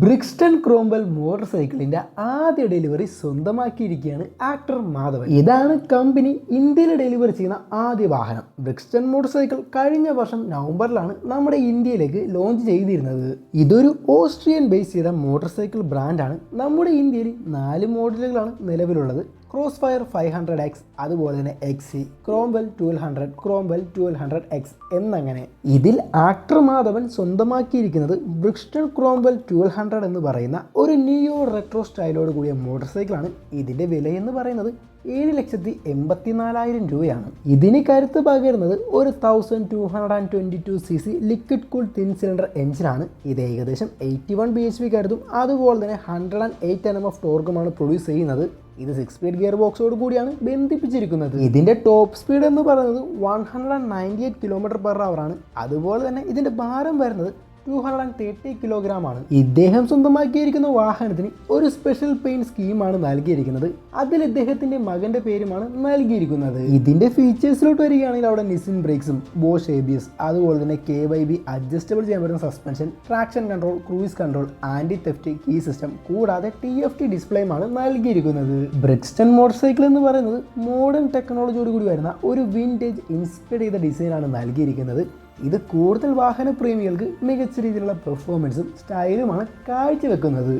Brixton Cromwell motor സൈക്കിളിന്റെ ആദ്യ delivery സ്വന്തമാക്കിയിരിക്കുകയാണ് actor Madhavan. ഇതാണ് കമ്പനി ഇന്ത്യയിൽ ഡെലിവറി ചെയ്യുന്ന ആദ്യ വാഹനം. ബ്രിക്സ്റ്റൺ മോട്ടോർ സൈക്കിൾ കഴിഞ്ഞ വർഷം നവംബറിലാണ് നമ്മുടെ ഇന്ത്യയിലേക്ക് ലോഞ്ച് ചെയ്തിരുന്നത്. ഇതൊരു ഓസ്ട്രിയൻ ബേസ് ചെയ്ത മോട്ടോർ സൈക്കിൾ ബ്രാൻഡാണ്. നമ്മുടെ ഇന്ത്യയിൽ 4 മോഡലുകളാണ് നിലവിലുള്ളത്. ക്രോസ് ഫയർ 500X, അതുപോലെ തന്നെ XC, ക്രോംവെൽ 1200, ക്രോംവെൽ 1200X എന്നങ്ങനെ. ഇതിൽ ആക്ടർ മാധവൻ സ്വന്തമാക്കിയിരിക്കുന്നത് ബ്രിക്സ്റ്റൺ ക്രോംവെൽ 1200 എന്ന് പറയുന്ന ഒരു നിയോ റെട്രോ സ്റ്റൈലോട് കൂടിയ മോട്ടോർ സൈക്കിളാണ്. ഇതിൻ്റെ വില എന്ന് പറയുന്നത് 7,84,000 രൂപയാണ്. ഇതിന് കരുത്ത് പകരുന്നത് ഒരു 1222cc liquid cool thin cylinder എഞ്ചിനാണ്. ഇത് ഏകദേശം 81 bhp കരുതും, അതുപോലെ തന്നെ 108 Nm ഓഫ് ടോർക്കുമാണ് പ്രൊഡ്യൂസ് ചെയ്യുന്നത്. ഇത് 6 സ്പീഡ് ഗിയർ ബോക്സോട് കൂടിയാണ് ബന്ധിപ്പിച്ചിരിക്കുന്നത്. ഇതിന്റെ ടോപ്പ് സ്പീഡ് എന്ന് പറയുന്നത് 198 km/h ആണ്. അതുപോലെ തന്നെ ഇതിന്റെ ഭാരം വരുന്നത് 230 kg ആണ്. ഇദ്ദേഹം സ്വന്തമാക്കിയിരിക്കുന്ന വാഹനത്തിന് ഒരു സ്പെഷ്യൽ പെയിന്റ് സ്കീമാണ് നൽകിയിരിക്കുന്നത്. അതിൽ ഇദ്ദേഹത്തിന്റെ മകന്റെ പേരുമാണ് നൽകിയിരിക്കുന്നത്. ഇതിന്റെ ഫീച്ചേഴ്സിലോട്ട് വരികയാണെങ്കിൽ അവിടെ നിസിൻ ബ്രേക്സും, ബോഷ് ABS, അതുപോലെ തന്നെ KYB അഡ്ജസ്റ്റബിൾ ചെയ്യാൻ പറ്റുന്ന suspension, traction control, cruise control, anti theft key system, കൂടാതെ TFT ഡിസ്പ്ലേയുമാണ് നൽകിയിരിക്കുന്നത്. ബ്രിക്സ്റ്റൺ മോട്ടോർ സൈക്കിൾ എന്ന് പറയുന്നത് മോഡേൺ ടെക്നോളജിയോട് കൂടി വരുന്ന ഒരു വിൻറ്റേജ് ഇൻസ്പയർ ചെയ്ത ഡിസൈനാണ് നൽകിയിരിക്കുന്നത്. ഇത് കൂടുതൽ വാഹന പ്രേമികൾക്ക് മികച്ച രീതിയിലുള്ള പെർഫോമൻസും സ്റ്റൈലുമാണ് കാഴ്ചവെക്കുന്നത്.